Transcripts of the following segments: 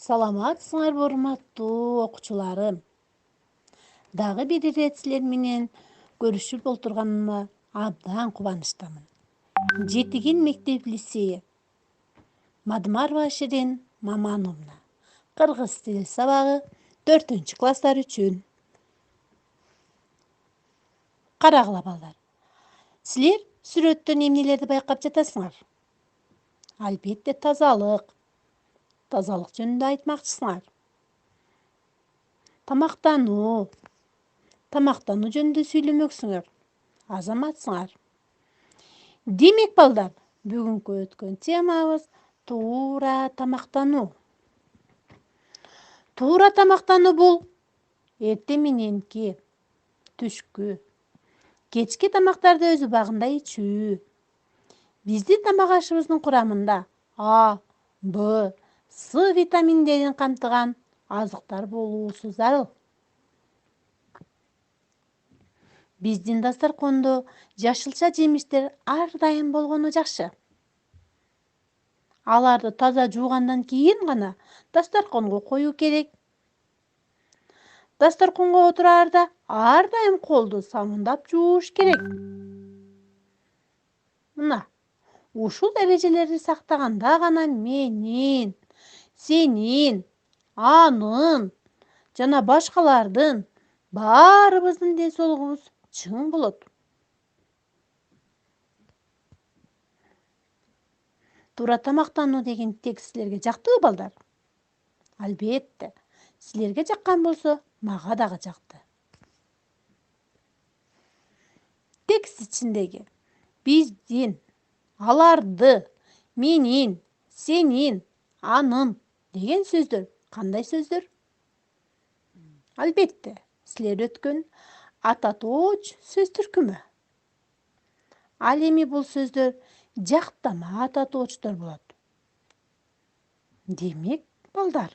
Саламатсыңарбы урматтуу окуучуларым. Дагы бир ирет силер менен көрүшүп олтурганыма абдан кубанычтамын. Жетигин мектеп лицейи. Мадмарова Ширин Мамановна. Кыргыз тили сабагы 4-класстар үчүн. Карагыла балдар. Силер сүрөттөн эмнелерди байкап жатасыңар? Албетте тазалык жөнүндө айтмакчысыңар. Тамактануу жөнүндө сүйлөмөксүңөр. Азаматсыңар. Демек балдар, бүгүнкү өткөн темабыз туура тамактануу. Туура тамактануу бул эртең мененки, түшкү, кечки тамактарды өз убагында ичүү. Биздин тамак ашыбыздын курамында А, Б, С витаминдерин камтыган азыктар болуусу зарыл. Биздин дастаркондо жашылча жемиштер ар дайым болгону жакшы. Аларды таза жуугандан кийин гана дастарконго коюу керек. Дастарконго отураарда ар дайым колду сабундап жууш керек. Мына, ушул эрежелерди сактаганда гана менин, сенин, анын жана башкалардын баарыбыздын ден соолугубуз чың болот. Туура тамактануу деген текст силерге жактыбы балдар? Албетте, силерге жаккан болсо, мага дагы жакты. Текст ичиндеги биздин, аларды, менин, сенин, анын деген сөздөр кандай сөздөр? Албетте, силер өткөн ата тооч сөз түркүмү. Ал эми бул сөздөр жактама ата тоочтор болот. Демек, балдар,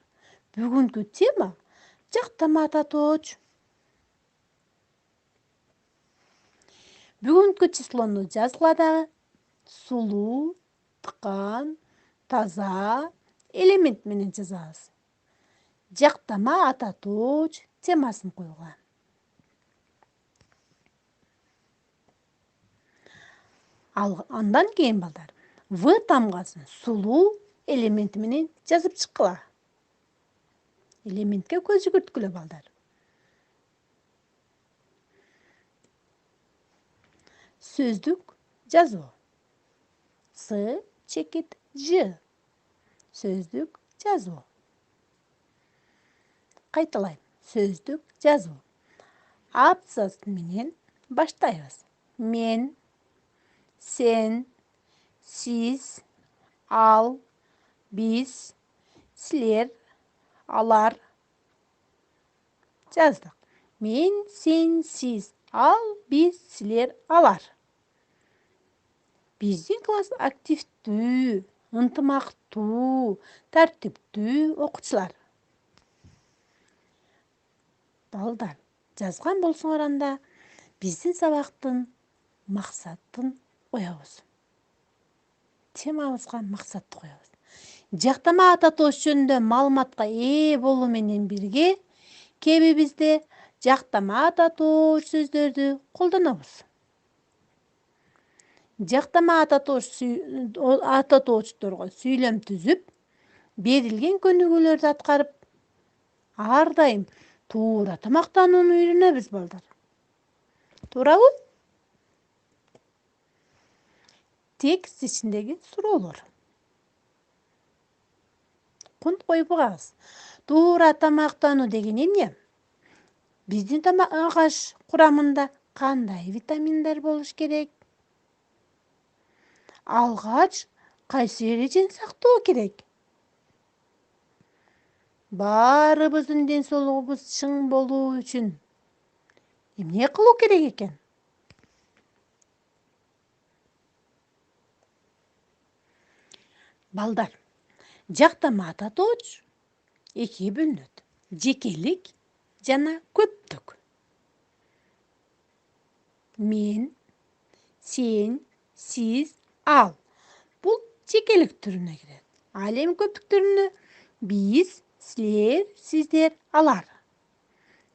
бүгүнкү тема жактама ата тооч. Бүгүнкү числону жазгыла дагы сулуу, тыкан, таза элемент менен жазабыз. Жактама ата тооч темасын коюла. Андан кийин балдар, В тамгасын сулуу элементи менен жазып чыккыла. Элементке көз жүгүрткүлө балдар. Сөздүк жазуу. С чекит Ж. Сөздүк жазуу. Кайталайм. Сөздүк жазуу. Абзац менен баштайбыз. Мен, сен, сиз, ал, биз, силер, алар. Жаздык. Мен, сен, сиз, ал, биз, силер, алар. Биздин класс активдүү, ынтымактуу, тартиптүү окуучулар. Балдар, жазган болсоңор анда биздин сабактын максатын коебуз. Темабызга максатты коебуз. Жактама ата тооч жөнүндө маалыматка ээ болуу менен бирге, кебибизде жактама ата тооч сөздөрдү колдонобуз. Жактама ата тоочторго сүйлөм түзүп, берилген көнүгүүлөрдү аткарып, ар дайым туура тамактанууну үйрөнөбүз балдар. Туурабы? Текст ичиндеги суроолор. Кунт коюп багабыз. Туура тамактануу деген эмне? Биздин тамак аш курамында кандай витаминдер болуш керек? Алгач кайсы эрежени сактоо керек? Баарыбыздын ден соолугубуз чың болуу үчүн эмне кылуу керек экен? Балдар, жактама ата тооч экиге бөлүнөт. Жекелик жана көптүк. Мен, сен, сиз, ал. Бул жекелик түрүнө кирет. Ал эми көптүк түрүнө биз, силер, сиздер, алар.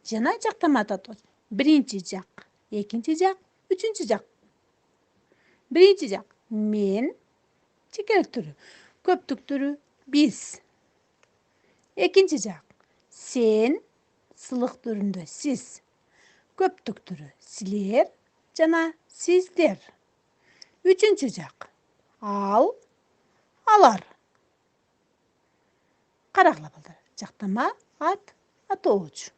Жана жактама татоочу. Биринчи жак, экинчи жак, үчүнчү жак. Биринчи жак мен, чекелик түрү, көптүк түрү биз. Экинчи жак сен, сылык түрүндө сиз. Көптүк түрү силер жана сиздер. Үчүнчү жак ал, алар. Карагыла балдар. Жактама ат, атоочу.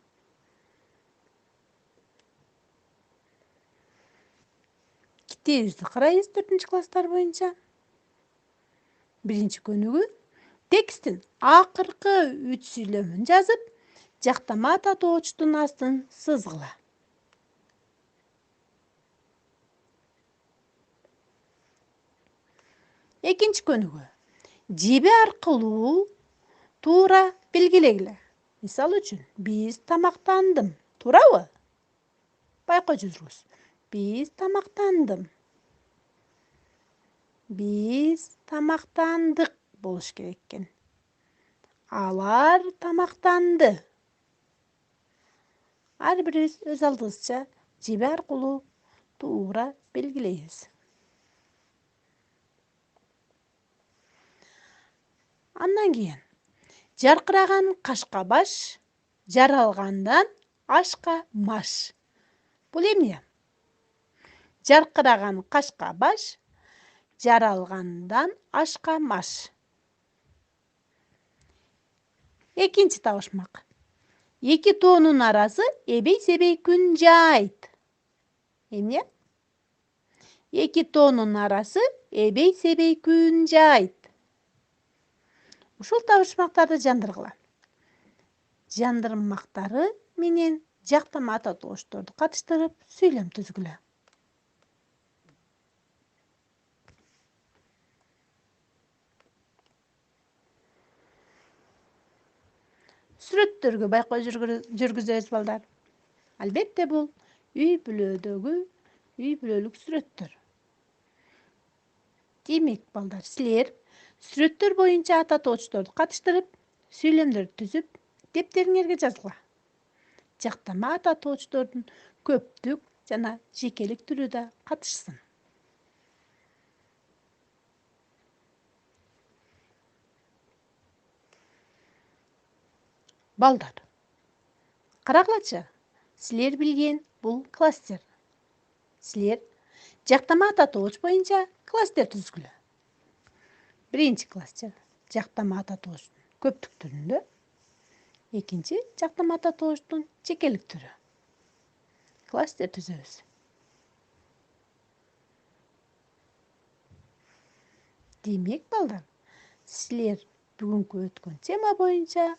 Китебизди карайбыз 4-класстар боюнча. Биринчи көнүгүү текстин акыркы 3 сүйлөмүн жазып, жактама татоочтун астын сызгыла. Экинчи көнүгүү жеби аркылуу туура белгилегиле. Мисалы үчүн, биз тамактандым. Туурабы? Байкоо жүргүз. Биз тамактандым. Биз тамактандык болуш керек экен. Алар тамактанды. Ар бирибиз өз алдыбызча жеби аркылуу туура белгилейбиз. Андан кийин жаркыраган кашка баш, жаралгандан ашка маш. Бул эмне? Жаркыраган кашка баш, жаралгандан ашка маш. Экинчи табышмак. Эки тоонун арасы эбей-себей күн жайт. Эмне? Эки тоонун арасы эбей-себей күн жайт. Ушул табышмактарды жандыргыла. Жандырмактары менен жактама татоочторду катыштырып сүйлөм түзгүлө. Сүрөттөргө байкоо жүргүзөбүз балдар. Албетте бул үй бүлөлүк сүрөттөр. Демек балдар, силер сүрөттөр боюнча ата татоочторду катыштырып, сүйлөмдөрдү түзүп, дептериңерге жазгыла. Жактама ата татоочтордун көптүк жана жекелик түрү да катышсын. Балдар, карагылачы, силер билген бул класстер. Силер жактама ата татооч боюнча класстер түзгүлө. Биринчи класстер жактама ата татоочтун көптүк түрүндө, экинчи жактама ата татоочтун жекелик түрү. Класстер түзөбүз. Демек балдар, силер бүгүнкү өткөн тема боюнча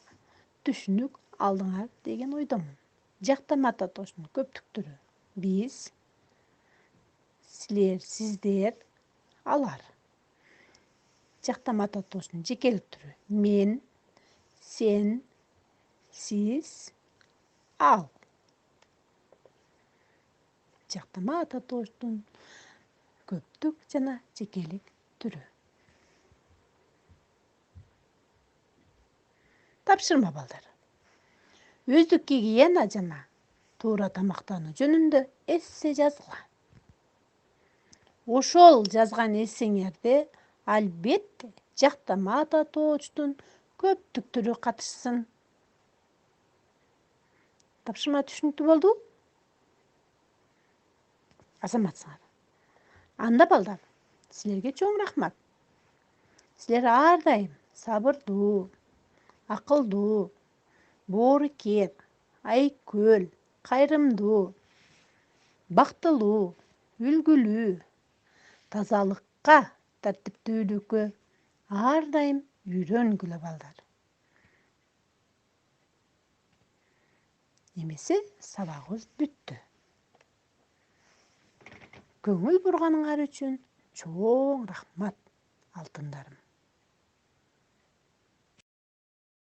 түшүнүк алдыңар деген ойдомун. Жактама ата татоочтун көптүк түрү биз, силер, сиздер, алар. Жактама ата татоочтун жекелик түрү мен, сен, сиз, ал. Жактама ата татоочтун көптүк жана жекелик түрү. Тапшырма балдар. Өздүк гигиена жана туура тамактануу жөнүндө эссе жазгыла. Ошол жазган эссеңерде албетте жактама ата татоочтун көптүк түрү катышсын. Тапшырма түшүнүктүү болду? Азаматсыңар. Анда балдар, силерге чоң рахмат. Силер ар дайым сабырдуу, акылдуу, боорукер, айкөл, кайрымдуу, бактылуу, үлгүлүү, тазалыкка, тартиптүүлүккө ар дайым үйрөнгүлө балдар. Эмесе сабагыбыз бүттү. Көңүл бурганыңар үчүн чоң рахмат, алтындарым.